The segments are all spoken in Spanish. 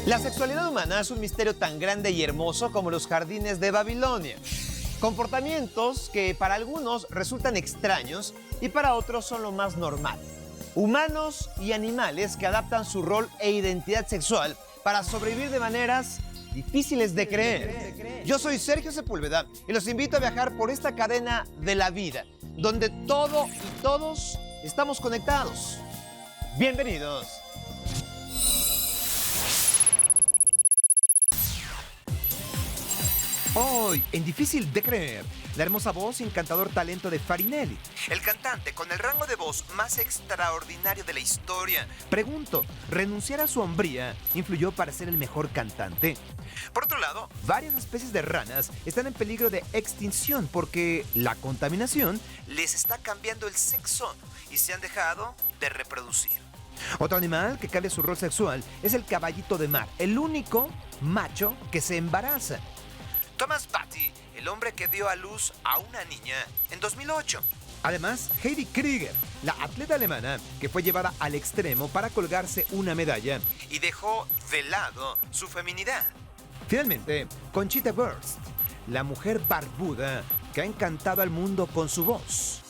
La sexualidad humana es un misterio tan grande y hermoso como los jardines de Babilonia. Comportamientos que para algunos resultan extraños y para otros son lo más normal. Humanos y animales que adaptan su rol e identidad sexual para sobrevivir de maneras difíciles de creer. Yo soy Sergio Sepúlveda y los invito a viajar por esta cadena de la vida, donde todo y todos estamos conectados. Bienvenidos. Hoy, en Difícil de Creer, la hermosa voz y encantador talento de Farinelli, el cantante con el rango de voz más extraordinario de la historia. Pregunto, ¿renunciar a su hombría influyó para ser el mejor cantante? Por otro lado, varias especies de ranas están en peligro de extinción porque la contaminación les está cambiando el sexo y se han dejado de reproducir. Otro animal que cambia su rol sexual es el caballito de mar, el único macho que se embaraza. Thomas Batty, el hombre que dio a luz a una niña en 2008. Además, Heidi Krieger, la atleta alemana que fue llevada al extremo para colgarse una medalla y dejó de lado su feminidad. Finalmente, Conchita Wurst, la mujer barbuda que ha encantado al mundo con su voz.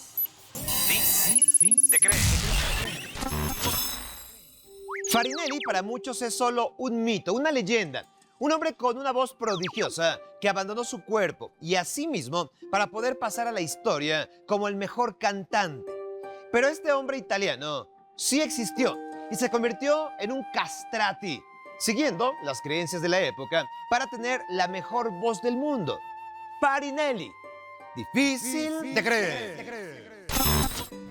¿Sí? ¿Te crees? Farinelli para muchos es solo un mito, una leyenda. Un hombre con una voz prodigiosa que abandonó su cuerpo y a sí mismo para poder pasar a la historia como el mejor cantante. Pero este hombre italiano sí existió y se convirtió en un castrati, siguiendo las creencias de la época para tener la mejor voz del mundo. Farinelli. Difícil de creer.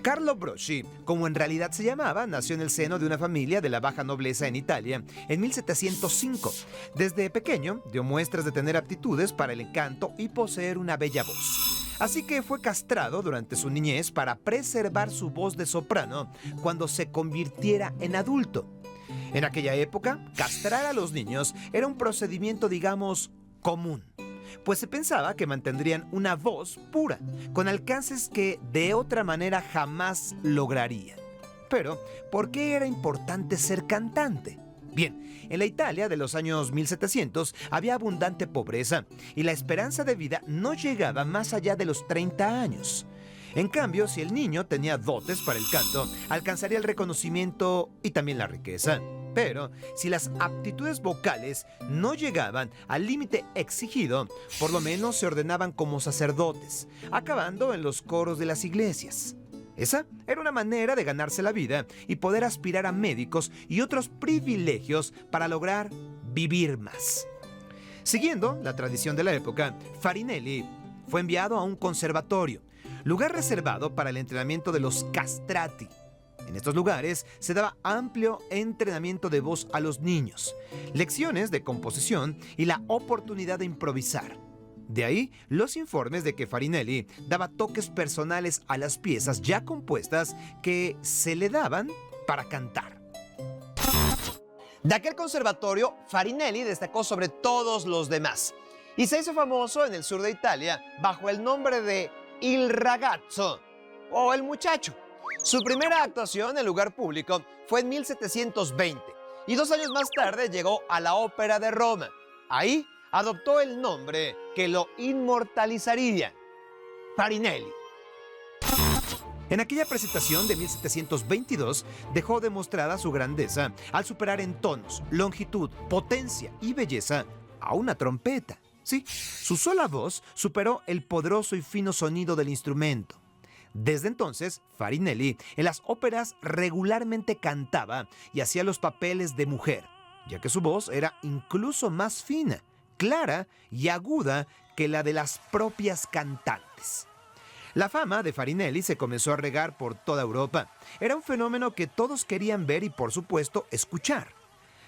Carlo Broschi, como en realidad se llamaba, nació en el seno de una familia de la baja nobleza en Italia en 1705. Desde pequeño dio muestras de tener aptitudes para el encanto y poseer una bella voz. Así que fue castrado durante su niñez para preservar su voz de soprano cuando se convirtiera en adulto. En aquella época, castrar a los niños era un procedimiento, digamos, común, pues se pensaba que mantendrían una voz pura, con alcances que de otra manera jamás lograrían. Pero, ¿por qué era importante ser cantante? Bien, en la Italia de los años 1700 había abundante pobreza y la esperanza de vida no llegaba más allá de los 30 años. En cambio, si el niño tenía dotes para el canto, alcanzaría el reconocimiento y también la riqueza. Pero si las aptitudes vocales no llegaban al límite exigido, por lo menos se ordenaban como sacerdotes, acabando en los coros de las iglesias. Esa era una manera de ganarse la vida y poder aspirar a médicos y otros privilegios para lograr vivir más. Siguiendo la tradición de la época, Farinelli fue enviado a un conservatorio, lugar reservado para el entrenamiento de los castrati. En estos lugares se daba amplio entrenamiento de voz a los niños, lecciones de composición y la oportunidad de improvisar. De ahí los informes de que Farinelli daba toques personales a las piezas ya compuestas que se le daban para cantar. De aquel conservatorio, Farinelli destacó sobre todos los demás y se hizo famoso en el sur de Italia bajo el nombre de Il Ragazzo o el muchacho. Su primera actuación en lugar público fue en 1720 y 2 años más tarde llegó a la Ópera de Roma. Ahí adoptó el nombre que lo inmortalizaría, Farinelli. En aquella presentación de 1722 dejó demostrada su grandeza al superar en tonos, longitud, potencia y belleza a una trompeta. Sí, su sola voz superó el poderoso y fino sonido del instrumento. Desde entonces, Farinelli en las óperas regularmente cantaba y hacía los papeles de mujer, ya que su voz era incluso más fina, clara y aguda que la de las propias cantantes. La fama de Farinelli se comenzó a regar por toda Europa. Era un fenómeno que todos querían ver y, por supuesto, escuchar.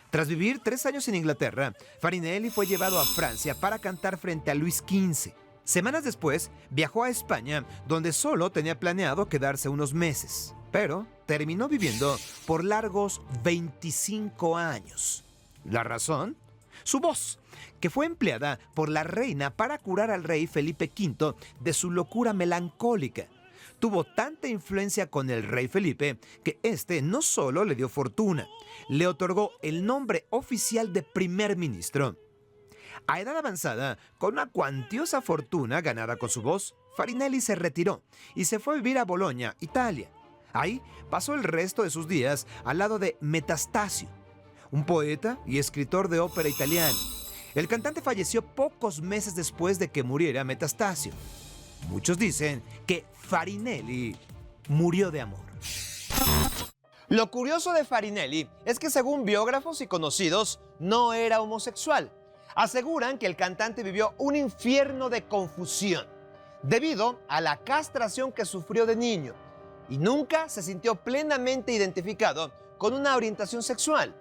Tras vivir 3 años en Inglaterra, Farinelli fue llevado a Francia para cantar frente a Luis XV. Semanas después, viajó a España, donde solo tenía planeado quedarse unos meses, pero terminó viviendo por largos 25 años. ¿La razón? Su voz, que fue empleada por la reina para curar al rey Felipe V de su locura melancólica. tuvo tanta influencia con el rey Felipe que este no solo le dio fortuna, le otorgó el nombre oficial de primer ministro. A edad avanzada, con una cuantiosa fortuna ganada con su voz, Farinelli se retiró y se fue a vivir a Bolonia, Italia. Ahí pasó el resto de sus días al lado de Metastasio, un poeta y escritor de ópera italiano. El cantante falleció pocos meses después de que muriera Metastasio. Muchos dicen que Farinelli murió de amor. Lo curioso de Farinelli es que según biógrafos y conocidos, no era homosexual. Aseguran que el cantante vivió un infierno de confusión debido a la castración que sufrió de niño y nunca se sintió plenamente identificado con una orientación sexual.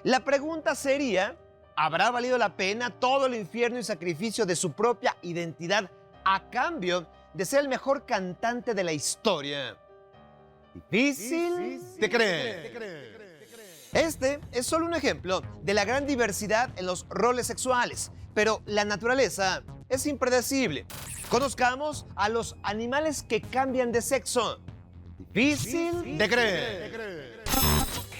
La pregunta sería, ¿habrá valido la pena todo el infierno y sacrificio de su propia identidad a cambio de ser el mejor cantante de la historia? Difícil de creer. Este es solo un ejemplo de la gran diversidad en los roles sexuales, pero la naturaleza es impredecible. Conozcamos a los animales que cambian de sexo. Difícil de creer.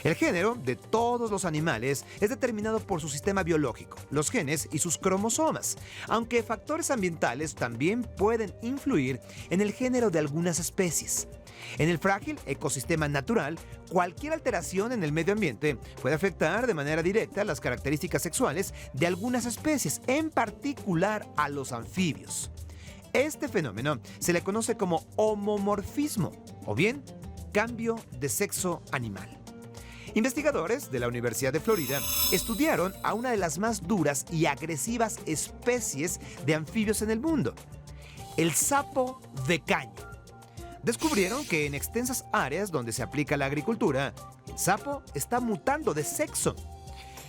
El género de todos los animales es determinado por su sistema biológico, los genes y sus cromosomas, aunque factores ambientales también pueden influir en el género de algunas especies. En el frágil ecosistema natural, cualquier alteración en el medio ambiente puede afectar de manera directa las características sexuales de algunas especies, en particular a los anfibios. Este fenómeno se le conoce como homomorfismo, o bien cambio de sexo animal. Investigadores de la Universidad de Florida estudiaron a una de las más duras y agresivas especies de anfibios en el mundo, el sapo de caño. Descubrieron que en extensas áreas donde se aplica la agricultura, el sapo está mutando de sexo.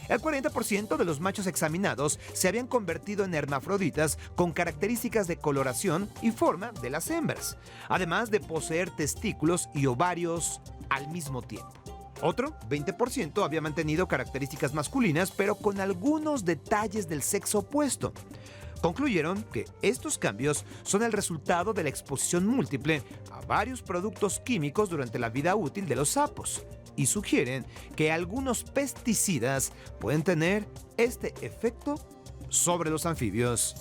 El 40% de los machos examinados se habían convertido en hermafroditas con características de coloración y forma de las hembras, además de poseer testículos y ovarios al mismo tiempo. Otro 20% había mantenido características masculinas, pero con algunos detalles del sexo opuesto. Concluyeron que estos cambios son el resultado de la exposición múltiple a varios productos químicos durante la vida útil de los sapos y sugieren que algunos pesticidas pueden tener este efecto sobre los anfibios.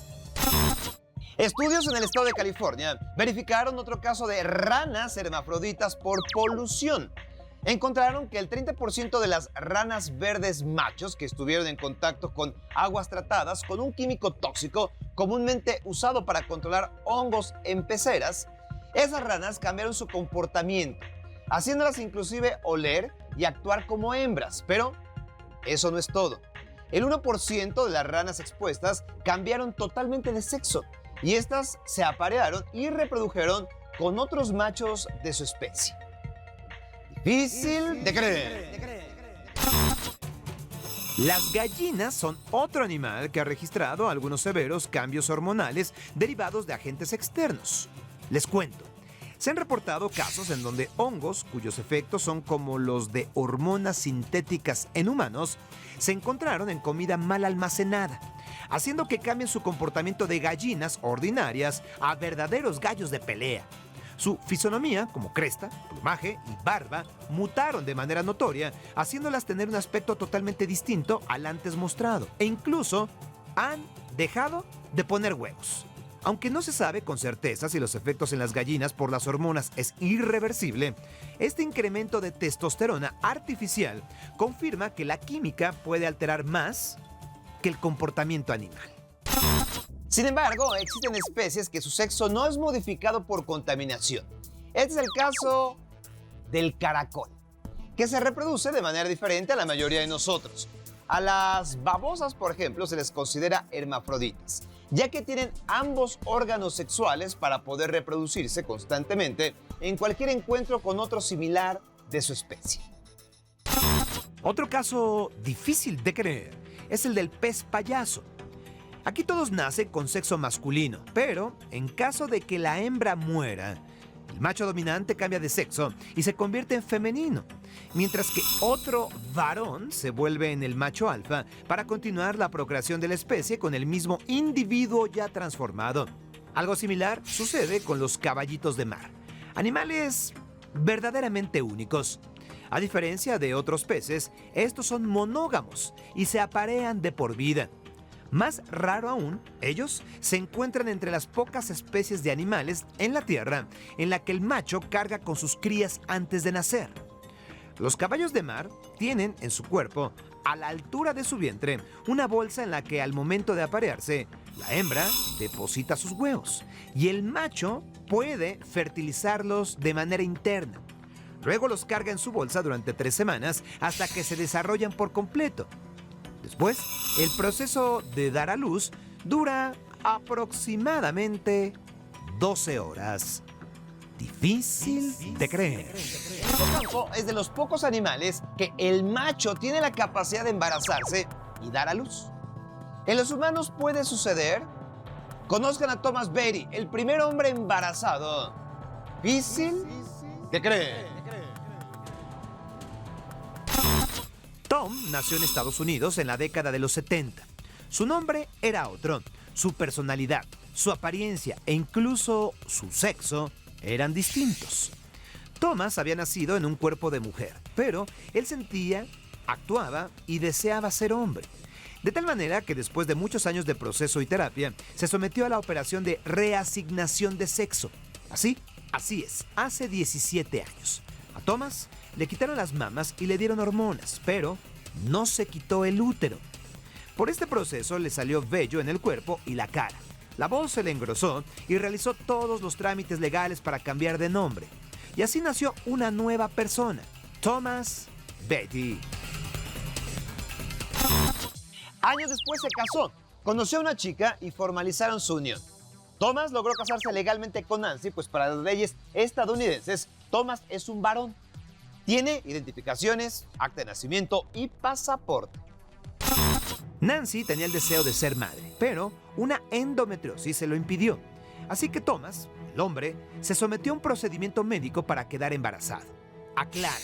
Estudios en el estado de California verificaron otro caso de ranas hermafroditas por polución. Encontraron que el 30% de las ranas verdes machos que estuvieron en contacto con aguas tratadas con un químico tóxico comúnmente usado para controlar hongos en peceras, esas ranas cambiaron su comportamiento, haciéndolas inclusive oler y actuar como hembras. Pero eso no es todo. El 1% de las ranas expuestas cambiaron totalmente de sexo y estas se aparearon y reprodujeron con otros machos de su especie. Difícil de creer. Las gallinas son otro animal que ha registrado algunos severos cambios hormonales derivados de agentes externos. Les cuento, se han reportado casos en donde hongos, cuyos efectos son como los de hormonas sintéticas en humanos, se encontraron en comida mal almacenada, haciendo que cambien su comportamiento de gallinas ordinarias a verdaderos gallos de pelea. Su fisonomía, como cresta, plumaje y barba, mutaron de manera notoria, haciéndolas tener un aspecto totalmente distinto al antes mostrado. E incluso han dejado de poner huevos. Aunque no se sabe con certeza si los efectos en las gallinas por las hormonas es irreversible, este incremento de testosterona artificial confirma que la química puede alterar más que el comportamiento animal. Sin embargo, existen especies que su sexo no es modificado por contaminación. Este es el caso del caracol, que se reproduce de manera diferente a la mayoría de nosotros. A las babosas, por ejemplo, se les considera hermafroditas, ya que tienen ambos órganos sexuales para poder reproducirse constantemente en cualquier encuentro con otro similar de su especie. Otro caso difícil de creer es el del pez payaso. Aquí todos nacen con sexo masculino, pero en caso de que la hembra muera, el macho dominante cambia de sexo y se convierte en femenino, mientras que otro varón se vuelve en el macho alfa para continuar la procreación de la especie con el mismo individuo ya transformado. Algo similar sucede con los caballitos de mar. Animales verdaderamente únicos. A diferencia de otros peces, estos son monógamos y se aparean de por vida. Más raro aún, ellos se encuentran entre las pocas especies de animales en la Tierra en la que el macho carga con sus crías antes de nacer. Los caballos de mar tienen en su cuerpo, a la altura de su vientre, una bolsa en la que al momento de aparearse, la hembra deposita sus huevos y el macho puede fertilizarlos de manera interna. Luego los carga en su bolsa durante 3 semanas hasta que se desarrollan por completo. Después, el proceso de dar a luz dura aproximadamente 12 horas. Difícil de creer. El hipocampo es de los pocos animales que el macho tiene la capacidad de embarazarse y dar a luz. ¿En los humanos puede suceder? Conozcan a Thomas Beatty, el primer hombre embarazado. ¿Difícil de creer? Tom nació en Estados Unidos en la década de los 70. Su nombre era otro. Su personalidad, su apariencia e incluso su sexo eran distintos. Thomas había nacido en un cuerpo de mujer, pero él sentía, actuaba y deseaba ser hombre. De tal manera que después de muchos años de proceso y terapia, se sometió a la operación de reasignación de sexo. Así es, hace 17 años. A Thomas le quitaron las mamas y le dieron hormonas, pero no se quitó el útero. Por este proceso le salió vello en el cuerpo y la cara. La voz se le engrosó y realizó todos los trámites legales para cambiar de nombre. Y así nació una nueva persona, Thomas Beatty. Años después se casó, conoció a una chica y formalizaron su unión. Thomas logró casarse legalmente con Nancy, pues para las leyes estadounidenses, Thomas es un varón. Tiene identificaciones, acta de nacimiento y pasaporte. Nancy tenía el deseo de ser madre, pero una endometriosis se lo impidió. Así que Thomas, el hombre, se sometió a un procedimiento médico para quedar embarazado. Aclaro,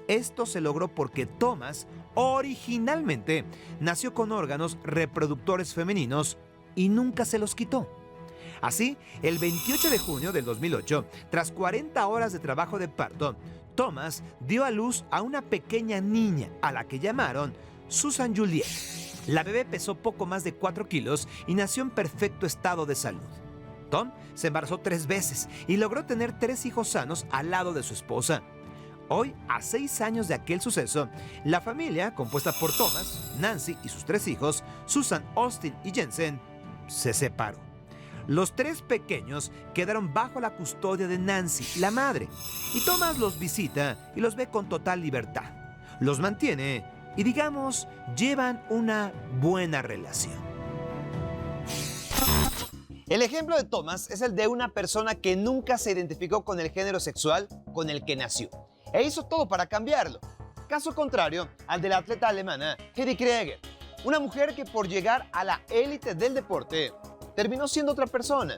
esto se logró porque Thomas originalmente nació con órganos reproductores femeninos y nunca se los quitó. Así, el 28 de junio del 2008, tras 40 horas de trabajo de parto, Thomas dio a luz a una pequeña niña a la que llamaron Susan Juliet. La bebé pesó poco más de 4 kilos y nació en perfecto estado de salud. Tom se embarazó 3 veces y logró tener 3 hijos sanos al lado de su esposa. Hoy, a 6 años de aquel suceso, la familia, compuesta por Thomas, Nancy y sus 3 hijos, Susan, Austin y Jensen, se separó. Los 3 pequeños quedaron bajo la custodia de Nancy, la madre, y Thomas los visita y los ve con total libertad. Los mantiene y, digamos, llevan una buena relación. El ejemplo de Thomas es el de una persona que nunca se identificó con el género sexual con el que nació e hizo todo para cambiarlo. Caso contrario al de la atleta alemana Heidi Krieger, una mujer que por llegar a la élite del deporte terminó siendo otra persona.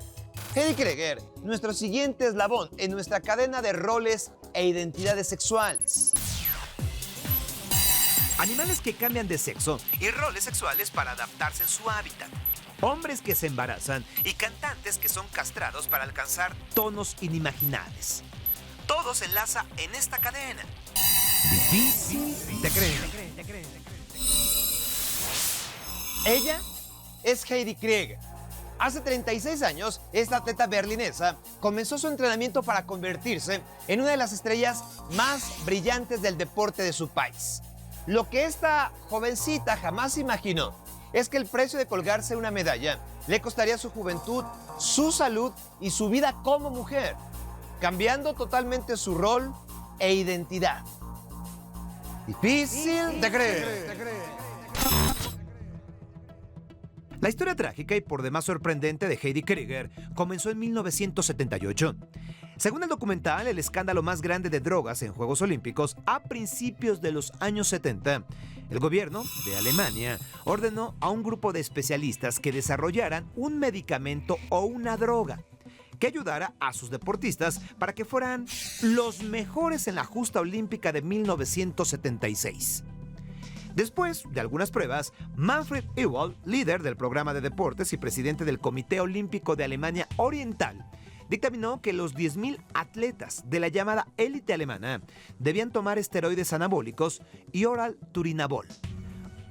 Heidi Krieger, nuestro siguiente eslabón en nuestra cadena de roles e identidades sexuales. Animales que cambian de sexo y roles sexuales para adaptarse en su hábitat. Hombres que se embarazan y cantantes que son castrados para alcanzar tonos inimaginables. Todo se enlaza en esta cadena. Difícil de creer. Ella es Heidi Krieger. Hace 36 años, esta atleta berlinesa comenzó su entrenamiento para convertirse en una de las estrellas más brillantes del deporte de su país. Lo que esta jovencita jamás imaginó es que el precio de colgarse una medalla le costaría su juventud, su salud y su vida como mujer, cambiando totalmente su rol e identidad. Difícil de creer. La historia trágica y por demás sorprendente de Heidi Krieger comenzó en 1978. Según el documental, el escándalo más grande de drogas en Juegos Olímpicos a principios de los años 70, el gobierno de Alemania ordenó a un grupo de especialistas que desarrollaran un medicamento o una droga que ayudara a sus deportistas para que fueran los mejores en la justa olímpica de 1976. Después de algunas pruebas, Manfred Ewald, líder del programa de deportes y presidente del Comité Olímpico de Alemania Oriental, dictaminó que los 10.000 atletas de la llamada élite alemana debían tomar esteroides anabólicos y oral turinabol,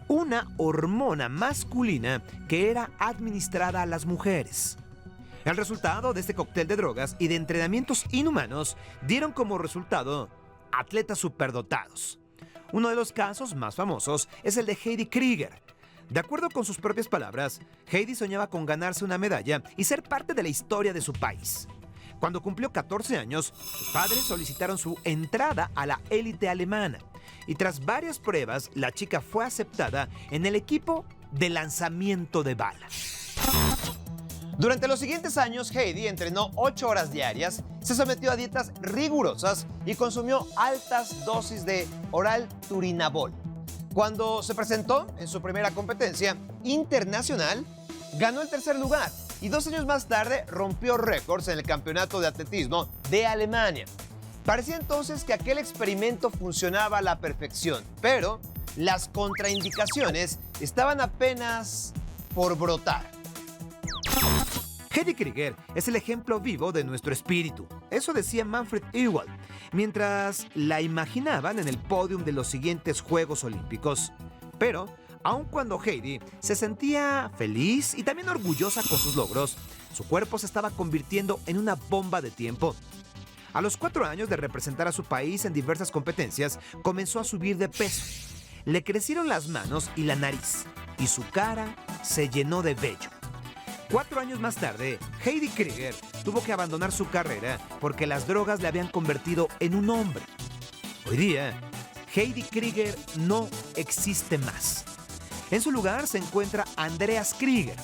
una hormona masculina que era administrada a las mujeres. El resultado de este cóctel de drogas y de entrenamientos inhumanos dieron como resultado atletas superdotados. Uno de los casos más famosos es el de Heidi Krieger. De acuerdo con sus propias palabras, Heidi soñaba con ganarse una medalla y ser parte de la historia de su país. Cuando cumplió 14 años, sus padres solicitaron su entrada a la élite alemana y tras varias pruebas, la chica fue aceptada en el equipo de lanzamiento de bala. Durante los siguientes años, Heidi entrenó 8 horas diarias, se sometió a dietas rigurosas y consumió altas dosis de oral turinabol. Cuando se presentó en su primera competencia internacional, ganó el tercer lugar y 2 años más tarde rompió récords en el campeonato de atletismo de Alemania. Parecía entonces que aquel experimento funcionaba a la perfección, pero las contraindicaciones estaban apenas por brotar. Heidi Krieger es el ejemplo vivo de nuestro espíritu. Eso decía Manfred Ewald, mientras la imaginaban en el pódium de los siguientes Juegos Olímpicos. Pero, aun cuando Heidi se sentía feliz y también orgullosa con sus logros, su cuerpo se estaba convirtiendo en una bomba de tiempo. A los 4 años de representar a su país en diversas competencias, comenzó a subir de peso. Le crecieron las manos y la nariz, y su cara se llenó de vello. 4 años más tarde, Heidi Krieger tuvo que abandonar su carrera porque las drogas le habían convertido en un hombre. Hoy día, Heidi Krieger no existe más. En su lugar se encuentra Andreas Krieger,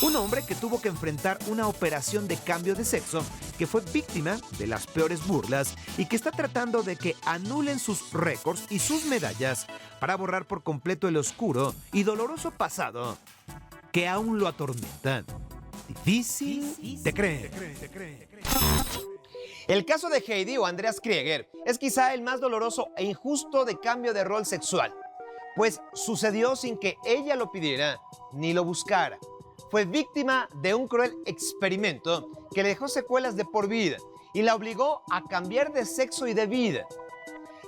un hombre que tuvo que enfrentar una operación de cambio de sexo, que fue víctima de las peores burlas y que está tratando de que anulen sus récords y sus medallas para borrar por completo el oscuro y doloroso pasado que aún lo atormentan. Difícil de creer. El caso de Heidi o Andreas Krieger es quizá el más doloroso e injusto de cambio de rol sexual, pues sucedió sin que ella lo pidiera ni lo buscara. Fue víctima de un cruel experimento que le dejó secuelas de por vida y la obligó a cambiar de sexo y de vida.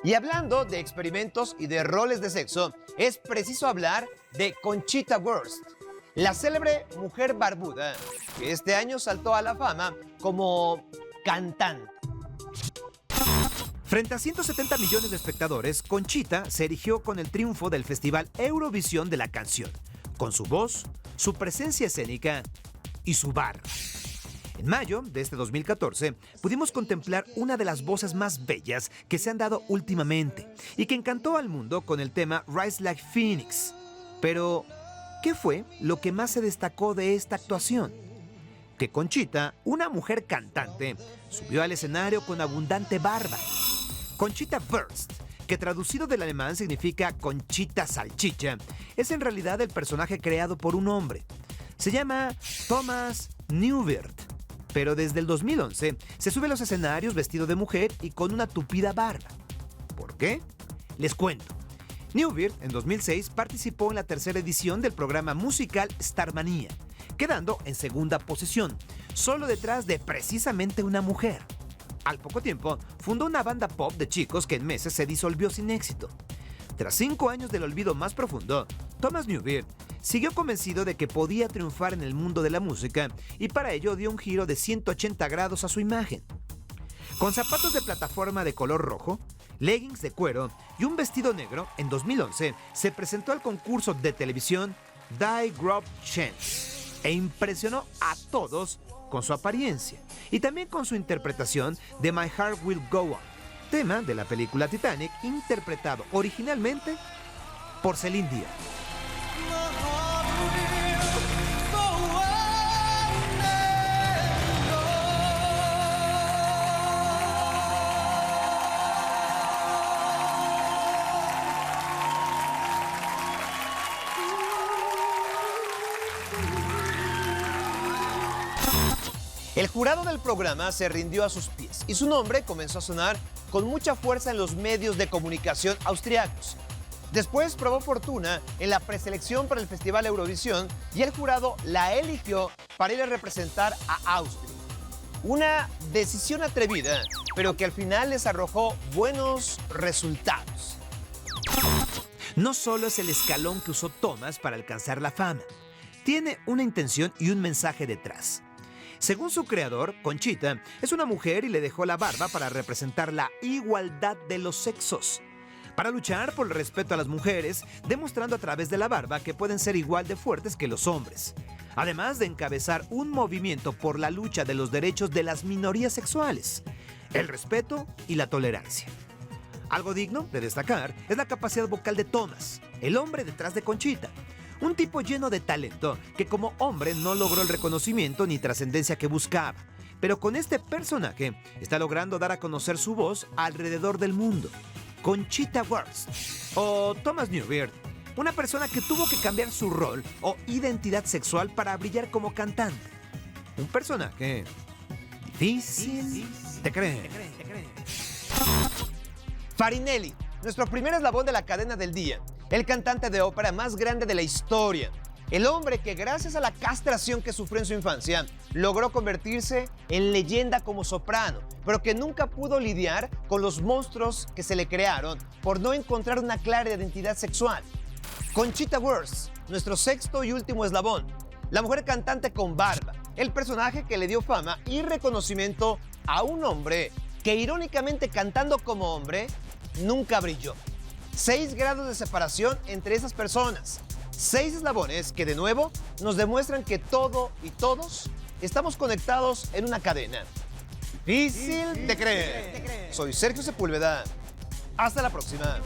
Y hablando de experimentos y de roles de sexo, es preciso hablar de Conchita Wurst, la célebre mujer barbuda que este año saltó a la fama como cantante. Frente a 170 millones de espectadores, Conchita se erigió con el triunfo del Festival Eurovisión de la Canción, con su voz, su presencia escénica y su barra. En mayo de este 2014, pudimos contemplar una de las voces más bellas que se han dado últimamente y que encantó al mundo con el tema Rise Like Phoenix. Pero, ¿qué fue lo que más se destacó de esta actuación? Que Conchita, una mujer cantante, subió al escenario con abundante barba. Conchita Wurst, que traducido del alemán significa Conchita Salchicha, es en realidad el personaje creado por un hombre. Se llama Thomas Neuwirth, pero desde el 2011 se sube a los escenarios vestido de mujer y con una tupida barba. ¿Por qué? Les cuento. Neuwirth en 2006 participó en la tercera edición del programa musical Starmania, quedando en segunda posición, solo detrás de precisamente una mujer. Al poco tiempo, fundó una banda pop de chicos que en meses se disolvió sin éxito. Tras 5 años del olvido más profundo, Thomas Neuwirth siguió convencido de que podía triunfar en el mundo de la música y para ello dio un giro de 180 grados a su imagen. Con zapatos de plataforma de color rojo, leggings de cuero y un vestido negro, en 2011 se presentó al concurso de televisión Die Groove Chance e impresionó a todos con su apariencia y también con su interpretación de My Heart Will Go On, tema de la película Titanic, interpretado originalmente por Celine Dion. El jurado del programa se rindió a sus pies y su nombre comenzó a sonar con mucha fuerza en los medios de comunicación austriacos. Después probó fortuna en la preselección para el Festival Eurovisión y el jurado la eligió para ir a representar a Austria. Una decisión atrevida, pero que al final les arrojó buenos resultados. No solo es el escalón que usó Thomas para alcanzar la fama, tiene una intención y un mensaje detrás. Según su creador, Conchita es una mujer y le dejó la barba para representar la igualdad de los sexos, para luchar por el respeto a las mujeres, demostrando a través de la barba que pueden ser igual de fuertes que los hombres, además de encabezar un movimiento por la lucha de los derechos de las minorías sexuales, el respeto y la tolerancia. Algo digno de destacar es la capacidad vocal de Thomas, el hombre detrás de Conchita, un tipo lleno de talento que como hombre no logró el reconocimiento ni trascendencia que buscaba, pero con este personaje está logrando dar a conocer su voz alrededor del mundo. Conchita Wurst, o Thomas Newbeard, una persona que tuvo que cambiar su rol o identidad sexual para brillar como cantante. Un personaje difícil de creer. Farinelli, nuestro primer eslabón de la cadena del día, el cantante de ópera más grande de la historia. El hombre que gracias a la castración que sufrió en su infancia, logró convertirse en leyenda como soprano, pero que nunca pudo lidiar con los monstruos que se le crearon por no encontrar una clara identidad sexual. Conchita Wurst, nuestro sexto y último eslabón, la mujer cantante con barba, el personaje que le dio fama y reconocimiento a un hombre que irónicamente cantando como hombre, nunca brilló. 6 grados de separación entre esas personas. 6 eslabones que de nuevo nos demuestran que todo y todos estamos conectados en una cadena. Difícil de creer. Soy Sergio Sepúlveda. Hasta la próxima.